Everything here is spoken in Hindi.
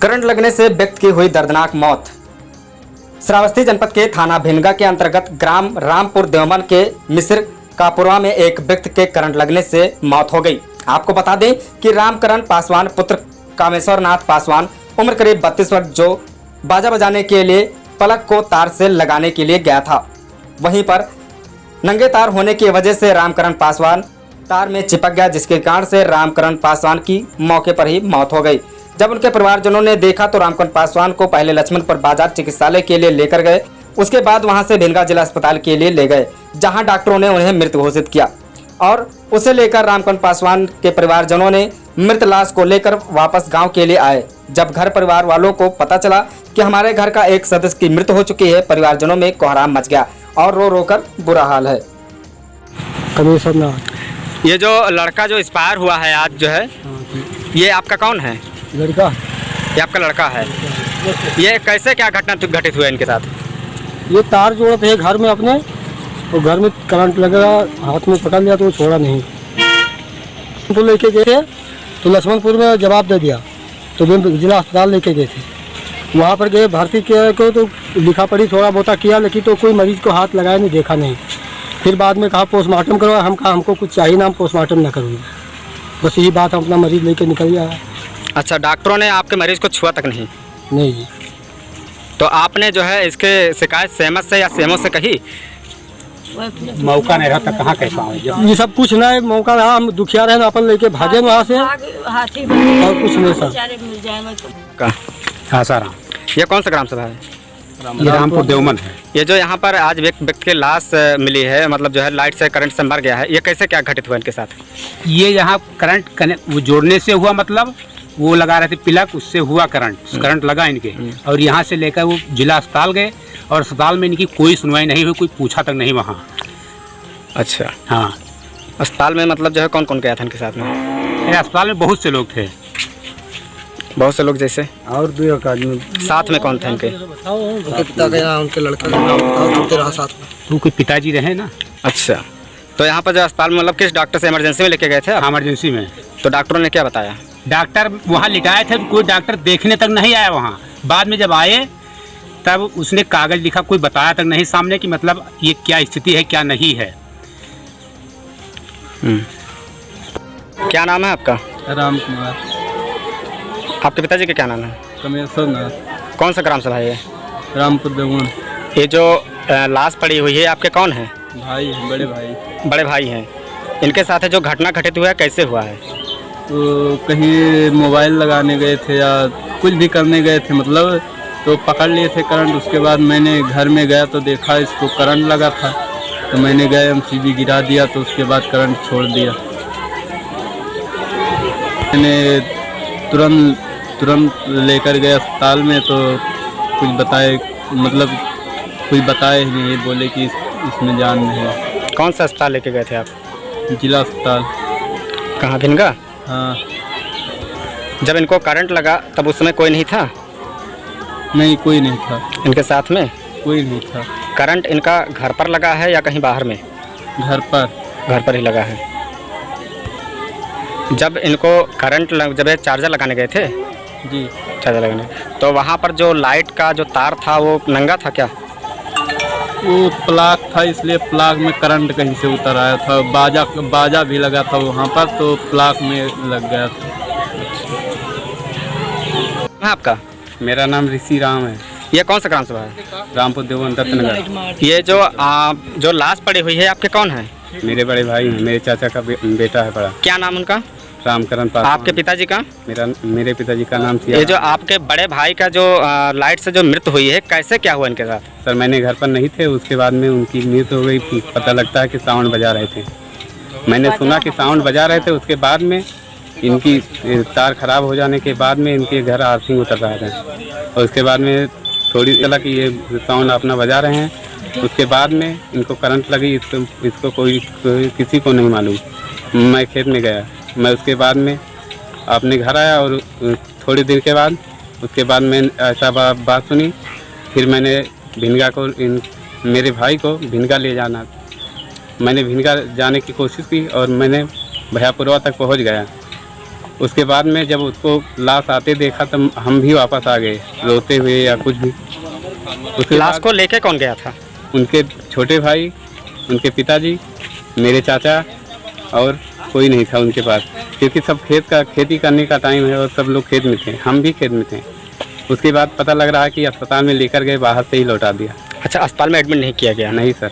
करंट लगने से व्यक्ति की हुई दर्दनाक मौत। श्रावस्ती जनपद के थाना भिनगा के अंतर्गत ग्राम रामपुर देवमन के मिस्र कापुरवा में एक व्यक्ति के करंट लगने से मौत हो गई। आपको बता दें कि रामकरण पासवान पुत्र कामेश्वर नाथ पासवान उम्र करीब 32 वर्ष जो बाजा बजाने के लिए पलक को तार से लगाने के लिए गया था। वहीं पर नंगे तार होने की वजह से रामकरण पासवान तार में चिपक गया, जिसके कारण से रामकरण पासवान की मौके पर ही मौत हो गई। जब उनके परिवारजनों ने देखा तो रामकरण पासवान को पहले लक्ष्मणपुर बाजार चिकित्सालय के लिए लेकर गए, उसके बाद वहां से भिनगा जिला अस्पताल के लिए ले गए, जहां डॉक्टरों ने उन्हें मृत घोषित किया और उसे लेकर रामकरण पासवान के परिवारजनों ने मृत लाश को लेकर वापस गांव के लिए आए। जब घर परिवार वालों को पता चला कि हमारे घर का एक सदस्य की मृत्यु हो चुकी है, परिवारजनों में कोहराम मच गया और रो रो कर बुरा हाल है। ये जो लड़का जो एक्सपायर हुआ है आज जो है, ये आपका कौन है? लड़का। ये आपका लड़का है। ये कैसे क्या घटना घटित हुआ इनके साथ? ये तार जोड़ा थे घर में अपने, और घर में करंट लगा, हाथ में पकड़ लिया तो वो छोड़ा नहीं। तो लेके गए थे तो लक्ष्मणपुर में जवाब दे दिया, तो जिला अस्पताल लेके गए थे। वहाँ पर गए, भर्ती किया को तो लिखा पढ़ी थोड़ा बहुत किया, लेकिन तो कोई मरीज को हाथ लगाया नहीं, देखा नहीं। फिर बाद में कहा पोस्टमार्टम करवा, हम कहा हमको कुछ चाहिए ना, हम पोस्टमार्टम न करूँगी। बस यही बात, हम अपना मरीज लेके निकल गया। अच्छा, डॉक्टरों ने आपके मरीज को छुआ तक नहीं? नहीं जी। तो आपने जो है इसके शिकायत सहमत से या सहमत से कही? मौका नहीं रहा था, कहाँ कह पाऊँ? ये सब कुछ नहीं मौका रहा, हम दुखिया रहे, अपन लेके भागे वहाँ से और कुछ नहीं सर। हाँ सर। ये कौन सा ग्राम सभा है? ये रामपुर देवमन है। ये जो यहाँ पर आज व्यक्ति की लाश मिली है, मतलब जो है लाइट से करंट से मर गया है, ये कैसे क्या घटित हुआ इनके साथ? ये यहाँ करंट वो जोड़ने से हुआ, मतलब वो लगा रहे थे पिलक, उससे हुआ करंट लगा इनके, और यहाँ से लेकर वो जिला अस्पताल गए और अस्पताल में इनकी कोई सुनवाई नहीं हुई, कोई पूछा तक नहीं वहाँ। अच्छा। हाँ, अस्पताल में मतलब जो है कौन कौन गया था इनके साथ में? अस्पताल में बहुत से लोग थे। बहुत से लोग जैसे? और 2 आदमी साथ में कौन थे इनके? उनके पिता का, उनके लड़के का नाम बताओ, रहा साथ में। उनके पिताजी रहे ना। अच्छा, तो यहाँ पर जो अस्पताल में मतलब किस डॉक्टर से इमरजेंसी में लेके गए थे? इमरजेंसी में। तो डॉक्टरों ने क्या बताया? डॉक्टर वहाँ लिटाए थे, कोई डॉक्टर देखने तक नहीं आया वहाँ। बाद में जब आए तब उसने कागज लिखा, कोई बताया तक नहीं सामने कि मतलब ये क्या स्थिति है क्या नहीं है। क्या नाम है आपका? राम कुमार। आपके पिताजी का क्या नाम है? कामेश्वर नाथ। कौन सा ग्राम सभा है ये? रामपुर देवमन। ये जो लाश पड़ी हुई है आपके कौन है? भाई है, बड़े भाई। बड़े भाई हैं। इनके साथ जो घटना घटित हुआ है कैसे हुआ है? तो कहीं मोबाइल लगाने गए थे या कुछ भी करने गए थे, मतलब तो पकड़ लिए थे करंट। उसके बाद मैंने घर में गया तो देखा इसको करंट लगा था, तो मैंने गए एमसीबी गिरा दिया, तो उसके बाद करंट छोड़ दिया। मैंने तुरंत लेकर गए अस्पताल में, तो कुछ बताए, मतलब कुछ बताए ही नहीं, बोले कि इसमें जान नहीं है। कौन सा अस्पताल लेके गए थे आप? जिला अस्पताल। कहाँ, भिनगा? हाँ। जब इनको करंट लगा तब उस समय कोई नहीं था? नहीं, कोई नहीं था इनके साथ में। कोई नहीं था। करंट इनका घर पर लगा है या कहीं बाहर में? घर पर। घर पर ही लगा है। जब इनको करंट जब ये चार्जर लगाने गए थे? जी, चार्जर लगाने, तो वहाँ पर जो लाइट का जो तार था वो नंगा था क्या? वो प्लाग था, इसलिए प्लाग में करंट कहीं से उतर आया था। बाजा भी लगा था वहाँ पर, तो प्लाग में लग गया था। आपका? मेरा नाम ऋषि राम है। ये कौन सा ग्राम सभा है? रामपुर देवमन दत्तनगर। ये जो लाश पड़ी हुई है आपके कौन है? मेरे बड़े भाई हैं, मेरे चाचा का बेटा है बड़ा। क्या नाम उनका? रामकरण पासवान। आपके पिताजी का? मेरे पिताजी का नाम ये जो आपके बड़े भाई का जो लाइट से जो मृत्यु हुई है, कैसे क्या हुआ इनके साथ? सर, मैंने घर पर नहीं थे, उसके बाद में उनकी मृत्यु हो गई। पता लगता है कि साउंड बजा रहे थे, मैंने सुना कि साउंड बजा रहे थे। उसके बाद में इनकी तार खराब हो जाने के बाद में इनके घर आर्थिंग उतर रहा था, और उसके बाद में थोड़ी चला कि ये साउंड अपना बजा रहे हैं। उसके बाद में इनको करंट लगी, इसको कोई किसी को नहीं मालूम। मैं खेत में गया, मैं उसके बाद में अपने घर आया, और थोड़ी देर के बाद उसके बाद मैं ऐसा बात सुनी। फिर मैंने भिनगा को मेरे भाई को भिनगा ले जाना, मैंने भिनगा जाने की कोशिश की और मैंने भैयापुरवा तक पहुंच गया। उसके बाद में जब उसको लाश आते देखा तब हम भी वापस आ गए रोते हुए या कुछ भी। उसके लाश बाद को लेके कौन गया था? उनके छोटे भाई, उनके पिताजी, मेरे चाचा और कोई नहीं था उनके पास, क्योंकि सब खेती करने का टाइम है और सब लोग खेत में थे, हम भी खेत में थे। उसके बाद पता लग रहा है कि अस्पताल में लेकर गए, बाहर से ही लौटा दिया। अच्छा, अस्पताल में एडमिट नहीं किया गया? नहीं सर।